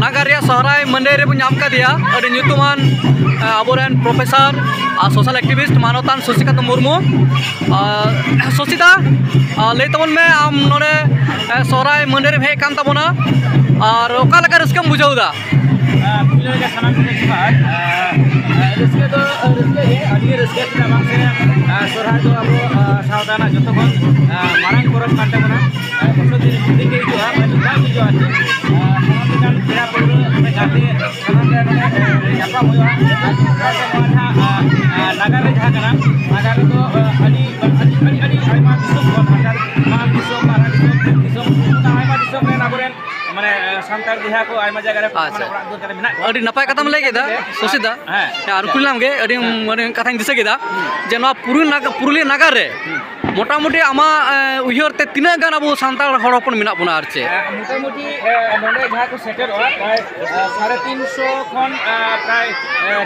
नागारिया सहराय Monday रे नाम का दिया अरे ᱧᱩᱛᱩᱢᱟᱱ आबोरेन प्रोफेसर सोशल एक्टिविस्ट मानवतान शशिकांत मुर्मू शशिदा लई तबन में आम नोडे सहराय मंडे रे हेज कान तबना और ओका लगा रस्कम बुझाउदा पुलिस के सामान के बाद रस्के तो रस्के है अभी रस्के के नाम से सहराय तो अब सावधान जतो खन मारंग परब कांटे बना बसो दिन दिन के जो है का जो है सामान पेड़ा पड़ो में जाते सामान के यापा होया नागार रे जहां कना नागार तो अली आइमा दिसो हटार मान दिसो मारा दिसो आइमा दिसो में नागरेन माने संतार दिहा को आइमा जगह रे माने ओरा दो करे मेना अडी नपाय कथाम लay केदा शशिदा आर कुलनाम गे अडी माने कथाኝ दिसे केदा जे नवा पुरुलिया नागार रे मोटामुटी आमा उयहर ते तिना गान अब सान्ताल हड़ हपन मेना बना आर चे मोटामुटी नोडे जहां को सेटल प्राय 350 खन प्राय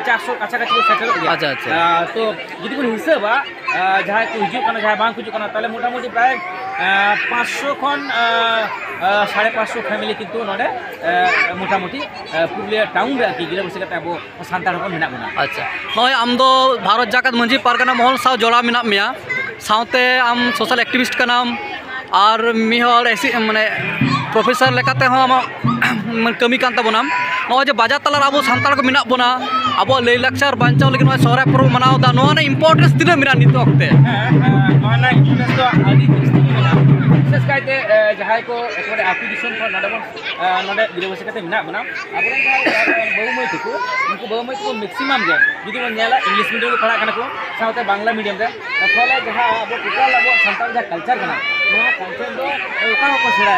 400 काछा काछि को सेटल गया अच्छा अच्छा तो जदि कोन हिसाबा जहां को हिजु कना जहां बांग हिजु कना ताले मोटामुटी प्राय 500 खन 550 फैमिली किंतु नोडे मोटामुटी पुरुलिया टाउन रे की गिरा बसे कते अब सान्ताल हपन मेना बना अच्छा नय आम दो भारत जाकत मंझी पारगना महल साव जोड़ा मेना मिया साउते आम सोशल एक्टिविस्ट का नाम और मिहर ऐसी माने प्रोफेसर लेकाते हो आम कमी कान तबनाम नय जे बाजार तलार अब सान्ताल को मेना बना अब लय लाक्चर बांचाव लेकिन सहराय पर्व मनाव दा नोना इंपोर्टेंस तिना मेना नित वक्ते नोना इंपोर्टेंस तो आदि विशेष कायते जहां को एकबारे आतु दिसम को नोडे गिरबसे कते मेना बना अब बहुमय तको उनको बहुमय को मैक्सिमम जे जदि मन नेला इंग्लिश मीडियम को पढ़ा कना को साउते बांग्ला मीडियम रे फले जहां अब टोटल अब संताल जा कल्चर कना नोआ कल्चर दो ओका को सेरा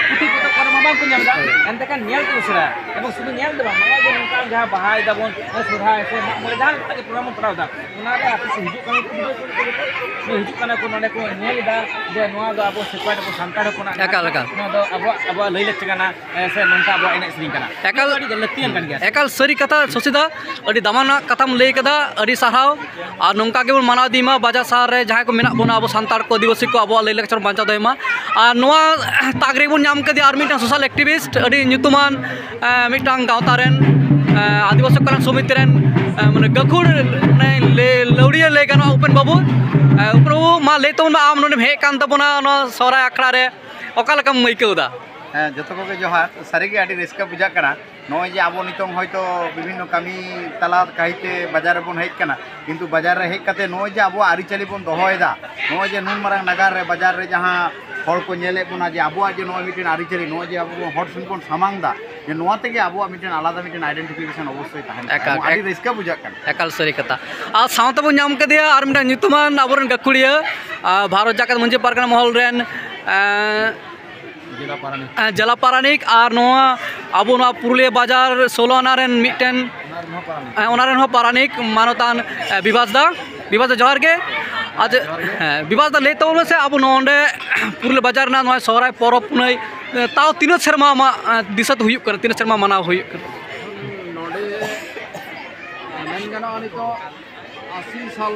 पुथि को कर माबा को जामदा एंते का नेल को सेरा एबं सुदु नेल दबा माबा जो नका जहां बहाय दबन सुधा ऐसे मोरे जान के प्रोग्राम पढ़ावदा उना रे आपको हिजु कना को हिजु कना को नोडे को नेल दा जे नोआ दो अब सेपाट को संताल को ना एकाल नो दो अब लई लेच कना ऐसे नंका अब एने सरी कना एकाल अडी लतियन कन गया एकाल सरी कथा शशिदा अडी दामाना कथाम लay कदा अडी साहाव और नंका के मनाव दीमा बाजार शहर रे जहां को मेना बना अब संताल को आदिवासी को अब लay लेक्चर बांचा दयमा और नोआ तागरे बन नाम कदी आर मिटा सोशल एक्टिविस्ट अडी ᱧᱩᱛᱩᱢᱟᱱ मिटांग गावता रेन आदिवासी कल्याण समिति रेन माने गखुड़ लौड़िया लay गाना उपेन बाबू मा लay तो आम नोडे हेज कान तबना सहराय आखड़ा रे ओका लकाम आइकौदा जो को जोहार सारे आड़ी रस्का बुझा नय जे अब नितों हयतो विभिन्न कमी तला कहीते बाजार बन हेज किंतु बाजार रे हेज कते नय जे अब आरिचाली बन दोहयदा नय जे नुन मारांग नागार रे बाजार रे जहां हर को नेले बना जे अब जे नय मिटेन आरिचाली नय जे अब हर सुन बन सामांगदा जे नोआ तेगे अब मिटेन आलादा मिटेन आइडेंटिफिकेशन अवश्य ताहेन आड़ी रस्का बुझा एकाल सरी कथा आ सावते बन नाम कदिया आर मिटा ᱧᱩᱛᱩᱢᱟᱱ आबोरन गखुड़िया भारत जाकत मंझी पारगना महल रेन जिला पारानिक और नोआ अब पुरुलिया बाजार सोलोना रेन मिटेन पारानिक मानवतान विभासदा जोहार के आज विभासदा लay तबन से अब नोडे पुरुलिया बाजार ना नोआ सहराय पर्व पुनई ताव तीन सेरमा दिसत हुयुक कर तीन सेरमा मनाव हुयुक कर नोडे मेन गाना नितो 80 साल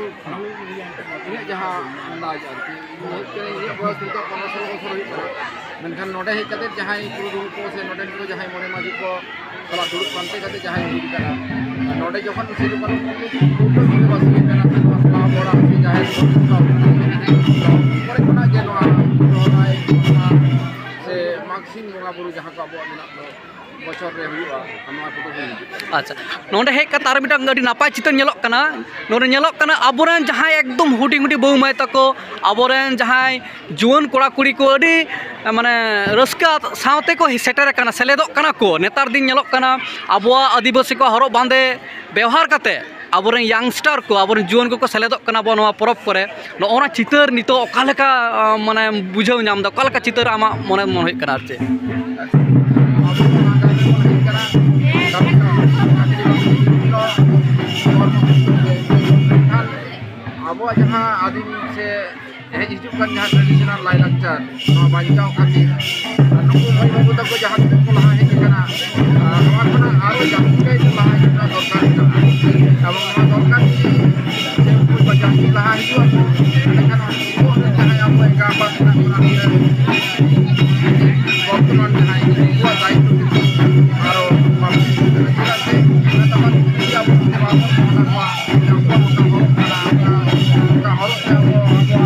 इन जहां अंदाज आरती ये बस नितो 15 बছর मेनखान नोडे हेज कते जहां पुरुदुल को से नोडे को जहां मोने माजी को सला दुरुक पानते कते जहां हिज करा नोडे जखन सिलु करो को बसि करा मसला बड़ा से जहां परे कोना जे नोआ रोनाय से माक्सिन बोंगा बुरु जहां को अब मेना बचर रे हुआ हमारा फोटो को अच्छा नोडे हेज कता आर मिटा अडी नापाय चित्र नेलक कना नोडे नेलक कना आबोरेन जहां एकदम हुडी हुडी बहुमाय तको आबोरेन जहां जुवन कोड़ा कुड़ी को अडी माने रस्का सावते को सेटर कना सेलेदक कना को नेतार दिन नेलक कना आबोआ आदिवासी को हरो बांधे व्यवहार कते आबोरेन यंगस्टर को आबोरेन जुवन को सेलेदक कना बो नोआ परब करे नोना चितर नितो ओका लेका माने बुझाव नाम दा ओका लेका चितर आमा मने मन होय कना आरचे अब जहाँ आदिम से हेज हिजुकान जहाँ ट्रेडिशनल लाई लाक्चर बांचाव खातिर नुकु भाई बाबू तक जहाँ को लहा हेज कना नोआ खना आरो जामुके लहा हेज दरकार अब नोआ दरकार से उनको बचा लहा हिजुआ लेकिन उनको जहाँ अब का बात ना वर्तमान जहाँ को दायित्व आरो hoi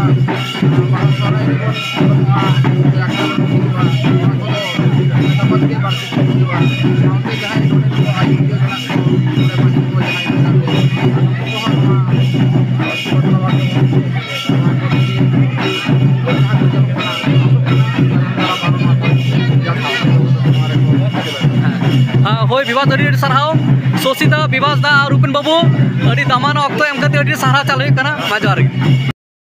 bibas adi sarhau Sosita bibas da Rupen babu adi daman okto em kate adi sarha chalui kana majar.